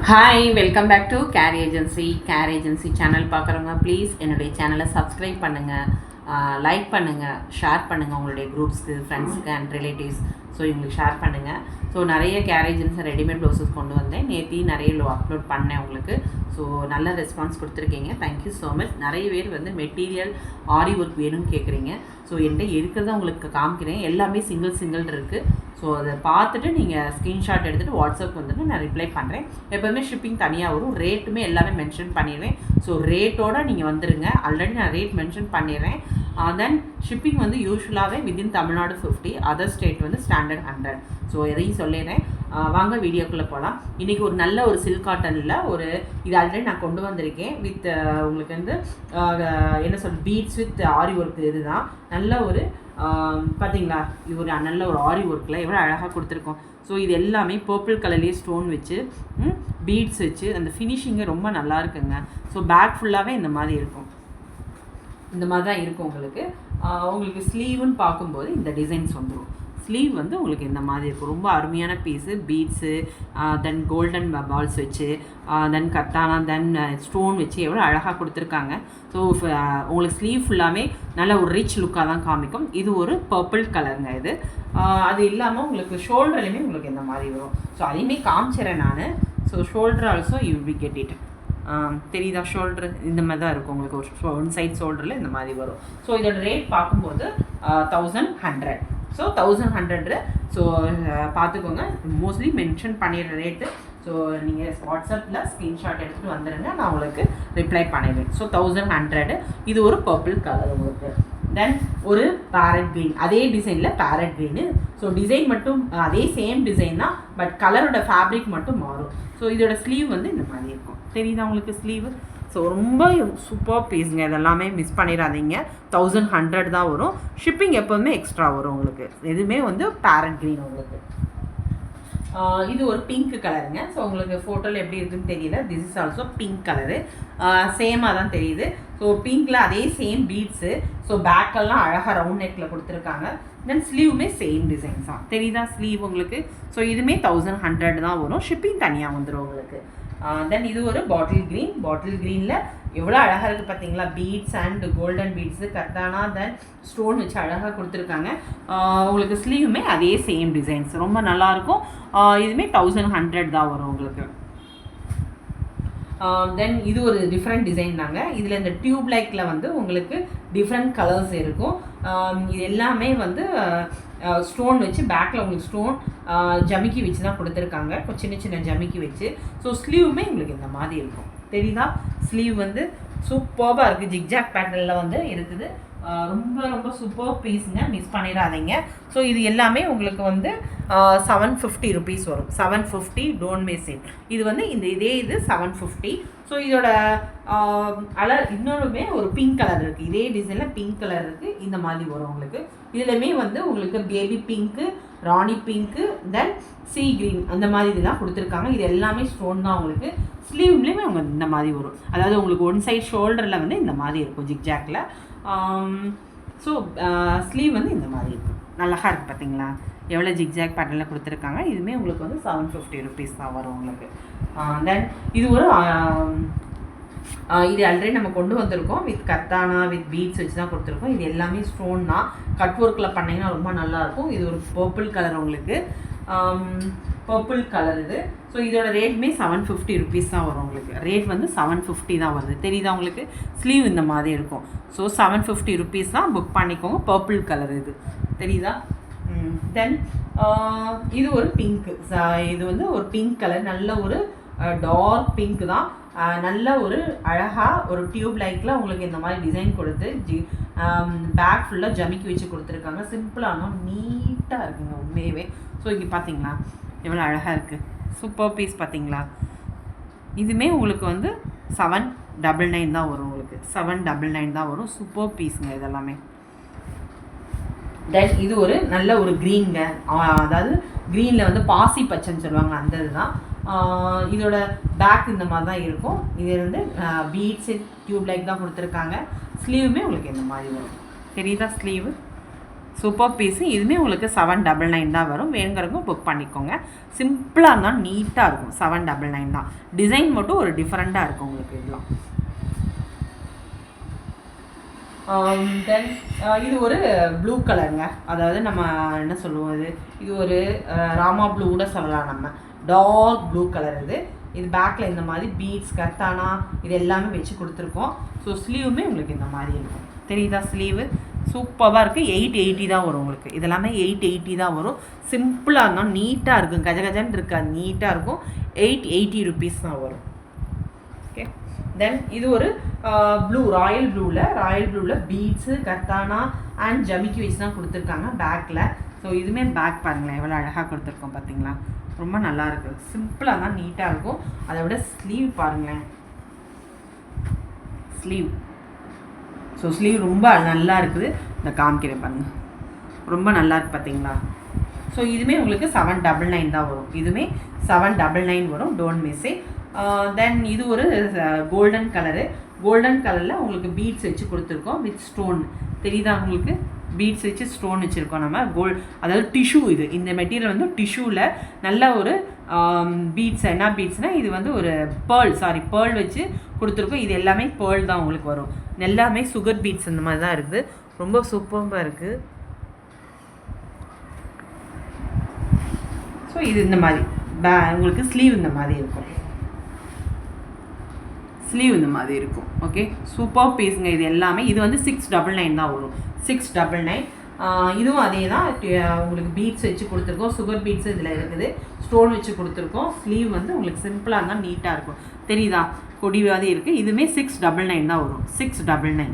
Hi welcome back to care agency channel பார்க்குறவங்க please என்னுடைய சேனலை சப்ஸ்கிரைப் பண்ணுங்கள், லைக் பண்ணுங்கள், ஷேர் பண்ணுங்கள் உங்களுடைய குரூப்ஸ்க்கு, ஃப்ரெண்ட்ஸுக்கு அண்ட் ரிலேட்டிவ்ஸ். ஸோ இவங்களுக்கு ஷேர் பண்ணுங்கள். ஸோ நிறைய கேர் ஏஜென்சி ரெடிமேட் ப்ளவுசஸ் கொண்டு வந்தேன். நேற்று நிறைய அப்லோட் பண்ணேன் உங்களுக்கு. ஸோ நல்ல ரெஸ்பான்ஸ் கொடுத்துருக்கீங்க. Thank you so much. நிறைய பேர் வந்து மெட்டீரியல் ஆரி ஒர்க் வேணும்னு கேட்குறீங்க. ஸோ என்கிட்ட இருக்கிறத உங்களுக்கு காமிக்கிறேன். எல்லாமே சிங்கிள் இருக்குது. ஸோ அதை பார்த்துட்டு நீங்கள் ஸ்க்ரீன்ஷாட் எடுத்துகிட்டு வாட்ஸ்அப் வந்துட்டு நான் ரிப்ளை பண்ணுறேன். எப்போவுமே ஷிப்பிங் தனியாக வரும். ரேட்டுமே எல்லாமே மென்ஷன் பண்ணிடுவேன். ஸோ ரேட்டோடு நீங்கள் வந்துடுங்க. ஆல்ரெடி நான் ரேட் மென்ஷன் பண்ணிடுறேன். தென் ஷிப்பிங் வந்து யூஸ்வலாகவே வித்தின் தமிழ்நாடு 50, அதர் ஸ்டேட் வந்து ஸ்டாண்டர்ட் 100. ஸோ எதையும் சொல்லிடுறேன். வாங்க வீடியோக்குள்ளே போகலாம். இன்றைக்கி ஒரு நல்ல ஒரு சில்க் காட்டனில் இது ஆல்ரெடி நான் கொண்டு வந்திருக்கேன். வித் உங்களுக்கு வந்து என்ன பீட்ஸ் வித் ஆரி ஒர்க். இதுதான் நல்ல ஒரு பார்த்தீங்களா, இது ஒரு நல்ல ஒரு ஆரி ஒர்க்கில் எவ்வளோ அழகாக கொடுத்துருக்கோம். ஸோ இது எல்லாமே பர்பிள் கலர்லேயே ஸ்டோன் வச்சு பீட்ஸ் வச்சு அந்த ஃபினிஷிங்கு ரொம்ப நல்லா இருக்குங்க. ஸோ பேக் ஃபுல்லாகவே இந்த மாதிரி இருக்கும். இந்த மாதிரி தான் இருக்கும் உங்களுக்கு ஸ்லீவுன்னு பார்க்கும்போது இந்த டிசைன்ஸ் வந்துடும். ஸ்லீவ் வந்து உங்களுக்கு இந்த மாதிரி இருக்கும். ரொம்ப அருமையான பீஸு, பீட்ஸு, தென் கோல்டன் பால்ஸ் வச்சு, தென் கத்தானா, தென் ஸ்டோன் வச்சு எவ்வளோ அழகாக கொடுத்துருக்காங்க. ஸோ உங்களுக்கு ஸ்லீவ் ஃபுல்லாமே நல்ல ஒரு ரிச் லுக்காக தான் காமிக்கும். இது ஒரு பர்பிள் கலருங்க. இது அது இல்லாமல் உங்களுக்கு ஷோல்டர்லையுமே உங்களுக்கு இந்த மாதிரி வரும். ஸோ அதையுமே காமிச்சிடறேன் நான். So shoulder also you will get it. தெரியுதா, ஷோல்ட்ரு இந்த மாதிரி தான் இருக்கும் உங்களுக்கு. ஒரு ஒன் சைட் ஷோல்டரில் இந்த மாதிரி வரும். ஸோ இதோட ரேட் பார்க்கும்போது 1100. ஸோ 1100. ஸோ பார்த்துக்கோங்க, மோஸ்ட்லி மென்ஷன் பண்ணிடுற ரேட்டு. ஸோ நீங்கள் வாட்ஸ்அப்பில் ஸ்க்ரீன்ஷாட் எடுத்துகிட்டு வந்துடுங்க, நான் உங்களுக்கு ரிப்ளை பண்ணிடுவேன். ஸோ 1100. இது ஒரு பர்பிள் கலர் உங்களுக்கு. தென் ஒரு பேரட் க்ரீன், அதே டிசைனில் பேரட் க்ரீனு. ஸோ டிசைன் மட்டும் அதே சேம் டிசைன் தான், பட் கலரோட ஃபேப்ரிக் மட்டும் மாறும். ஸோ இதோட ஸ்லீவ் வந்து இந்த மாதிரி இருக்கும். தெரியுதா உங்களுக்கு ஸ்லீவு? ஸோ ரொம்ப சூப்பர் பீஸுங்க. இதெல்லாமே மிஸ் பண்ணிடாதீங்க. 1100 தான் வரும். ஷிப்பிங் எப்போதுமே எக்ஸ்ட்ரா வரும் உங்களுக்கு. எதுவுமே வந்து பேரட் க்ரீன் உங்களுக்கு. இது ஒரு பிங்க் கலருங்க. ஸோ உங்களுக்கு ஃபோட்டோவில் எப்படி இருக்குன்னு தெரியல. This is also pink colour. சேமாக தான் தெரியுது. ஸோ பிங்க்கில் அதே சேம் பீட்ஸு. ஸோ பேக்கெல்லாம் அழகாக ரவுண்ட் நெக்கில் கொடுத்துருக்காங்க. தென் ஸ்லீவுமே சேம் டிசைன்ஸ் தான். தெரியுதா ஸ்லீவ் உங்களுக்கு? ஸோ இதுவுமே 1100 தான் வரும். ஷிப்பிங் தனியாக வந்துடும் உங்களுக்கு. தென் இது ஒரு பாட்டில் க்ரீனில் எவ்வளோ அழகாக இருக்குது பார்த்தீங்களா? பீட்ஸ் அண்ட் கோல்டன் பீட்ஸு, கர்தானா, தென் ஸ்டோன் வச்சு அழகாக கொடுத்துருக்காங்க. உங்களுக்கு ஸ்லீவுமே அதே சேம் டிசைன்ஸ் ரொம்ப நல்லாயிருக்கும். இதுவுமே 1100 தான் வரும் உங்களுக்கு. தென் இது ஒரு டிஃப்ரெண்ட் டிசைன் தாங்க. இதில் இந்த டியூப் லைக்கில் வந்து உங்களுக்கு டிஃப்ரெண்ட் கலர்ஸ் இருக்கும். இது எல்லாமே வந்து ஸ்டோன் வச்சு பேக்கில் உங்களுக்கு ஸ்டோன் ஜமிக்கி வச்சு தான் கொடுத்துருக்காங்க. சின்ன சின்ன ஜமிக்கி வச்சு. ஸோ ஸ்லீவுமே உங்களுக்கு இந்த மாதிரி இருக்கும். தெரியுதா? ஸ்லீவ் வந்து சூப்பராக இருக்குது. ஜிக்ஜாக் பேட்டர்னில் வந்து இருக்குது. ரொம்ப ரொம்ப சூப்பர் பீஸுங்க, மிஸ் பண்ணிடாதீங்க. ஸோ இது எல்லாமே உங்களுக்கு வந்து 750 ருபீஸ் வரும். 750, டோன்ட் மிஸ் இட். இது வந்து இதே 750. ஸோ இதோட இன்னொருமே ஒரு பிங்க் கலர் இருக்குது. இதே டிசைனில் பிங்க் கலர் இருக்குது. இந்த மாதிரி வரும் உங்களுக்கு. இதுலையுமே வந்து உங்களுக்கு பேபி பிங்க்கு, ராணி பிங்க்கு, தென் சீ க்ரீன் அந்த மாதிரி இதெல்லாம் கொடுத்துருக்காங்க. இது எல்லாமே ஸ்டோன் தான் உங்களுக்கு. ஸ்லீவ்லேயுமே அவங்க இந்த மாதிரி வரும். அதாவது உங்களுக்கு ஒன் சைட் ஷோல்டரில் வந்து இந்த மாதிரி இருக்கும் ஜிக்ஜாக்கில். ஸோ ஸ்லீவ் வந்து இந்த மாதிரி இருக்கும். நல்லாக இருக்குது பார்த்தீங்களா? எவ்வளோ ஜிக்ஜாக் பேட்டர்னில் கொடுத்துருக்காங்க. இதுவுமே உங்களுக்கு வந்து 750 ருபீஸ் தான் வரும் உங்களுக்கு. தென் இது ஒரு இது ஆல்ரெடி நம்ம கொண்டு வந்திருக்கோம். வித் கர்தானா, வித் பீட்ஸ் வச்சு தான் கொடுத்துருக்கோம். இது எல்லாமே ஸ்டோன் தான். கட் ஒர்க்கில் பண்ணிங்கன்னா ரொம்ப நல்லாயிருக்கும். இது ஒரு பர்பிள் கலர் உங்களுக்கு. பர்பிள் கலர் இது. ஸோ இதோட ரேட்மே 750 ருபீஸ் தான் வரும் உங்களுக்கு. ரேட் வந்து 750 தான் வருது. தெரியுதா உங்களுக்கு? ஸ்லீவ் இந்த மாதிரி இருக்கும். ஸோ 750 ருபீஸ் தான். புக் பண்ணிக்கோங்க. பர்பிள் கலர் இது. தெரியுதா? தென் இது ஒரு பிங்க்கு. இது வந்து ஒரு பிங்க் கலர். நல்ல ஒரு டார்க் பிங்க் தான். நல்ல ஒரு அழகாக ஒரு டியூப் லைக்கில் உங்களுக்கு இந்த மாதிரி டிசைன் கொடுத்து பேக் ஃபுல்லாக ஜமிக்கி வச்சு கொடுத்துருக்காங்க. சிம்பிளாக நீட்டாக இருக்குங்க உண்மையவே. ஸோ இங்கே பார்த்தீங்களா எவ்வளோ அழகாக இருக்குது? சூப்பர் பீஸ் பார்த்தீங்களா? இதுவுமே உங்களுக்கு வந்து 799 தான் வரும் உங்களுக்கு. 799 தான் வரும். சூப்பர் பீஸுங்க இதெல்லாமே. தென் இது ஒரு நல்ல ஒரு க்ரீனுங்க. அதாவது க்ரீனில் வந்து பாசி பச்சைன்னு சொல்லுவாங்க, அந்த இதுதான். இதோட பேக் இந்த மாதிரி தான் இருக்கும். இது வந்து பீட்ஸு டியூப் லைக் தான் கொடுத்துருக்காங்க. ஸ்லீவுமே உங்களுக்கு இந்த மாதிரி வரும். தெரியுதா ஸ்லீவு? Super piece. இதுவுமே உங்களுக்கு 799 தான் வரும். வேணுங்கிறவங்க புக் பண்ணிக்கோங்க. சிம்பிளாக இருந்தால் நீட்டாக இருக்கும். 799 தான். டிசைன் மட்டும் ஒரு டிஃப்ரெண்ட்டாக இருக்கும் உங்களுக்கு இதெல்லாம். தென் இது ஒரு ப்ளூ கலருங்க. அதாவது நம்ம என்ன சொல்லுவோம், இது ஒரு ராமா ப்ளூ கூட சொல்லலாம். நம்ம டார்க் ப்ளூ கலர் இது பேக்கில் இந்த மாதிரி பீட்ஸ் கத்தானா இது எல்லாமே வச்சு கொடுத்துருக்கோம். ஸோ ஸ்லீவுமே உங்களுக்கு இந்த மாதிரி இருக்கும். தெரியுதா? ஸ்லீவு சூப்பராக இருக்குது. 880 தான் வரும் உங்களுக்கு. இதெல்லாமே 880 தான் வரும். சிம்பிளாக இருந்தால் நீட்டாக இருக்கும். கஜகஜன்னு இருக்காது, நீட்டாக இருக்கும். 880 ருபீஸ் தான் வரும். ஓகே. தென் இது ஒரு ராயல் ப்ளூவில் பீட்ஸு கத்தானா அண்ட் ஜமிக்கி வச்சு தான் கொடுத்துருக்காங்க பேக்கில். ஸோ இதுவுமே பேக் பாருங்களேன் எவ்வளோ அழகாக கொடுத்துருக்கோம் பார்த்தீங்களா? ரொம்ப நல்லா இருக்குது. சிம்பிளாக தான் நீட்டாக இருக்கும். அதை விட ஸ்லீவ் பாருங்களேன், ஸ்லீவ். ஸோ ஸ்லீவ் ரொம்ப நல்லா இருக்குது. இந்த காமிக்கிறேன் பாருங்கள், ரொம்ப நல்லா இருக்குது பார்த்தீங்களா? ஸோ இதுவுமே உங்களுக்கு 799 தான் வரும். இதுவுமே 799 வரும். Don't miss it. தென் இது ஒரு கோல்டன் கலரில் உங்களுக்கு பீட்ஸ் வச்சு கொடுத்துருக்கோம் வித் ஸ்டோன். தெரியுதா உங்களுக்கு? பீட்ஸ் வச்சு ஸ்டோன் வச்சுருக்கோம் நம்ம. அதாவது டிஷ்யூ. இந்த மெட்டீரியல் வந்து டிஷ்யூவில் நல்ல ஒரு பீட்ஸ். என்ன பீட்ஸ்னால் இது வந்து ஒரு பேர்ல் வச்சு கொடுத்துருக்கோம். இது எல்லாமே பேர்ல் தான் உங்களுக்கு வரும். எல்லாமே சுகர் பீட்ஸ் இந்த மாதிரி தான் இருக்குது. ரொம்ப சூப்பராக இருக்குது. ஸோ இது இந்த மாதிரி உங்களுக்கு ஸ்லீவ் இந்த மாதிரி இருக்கும். ஓகே. சூப்பர் பீஸுங்க இது எல்லாமே. இது வந்து 699 தான் வரும். 699. இதுவும் அதே தான். உங்களுக்கு பீட்ஸ் வச்சு கொடுத்துருக்கோம். சுகர் பீட்ஸ் இதில் இருக்குது. ஸ்டோன் வச்சு கொடுத்துருக்கோம். ஸ்லீவ் வந்து உங்களுக்கு சிம்பிளாக இருந்தால் நீட்டாக இருக்கும். தெரியுதா? கொடிவாதி இருக்குது. இதுவுமே 699 தான் வரும். 699.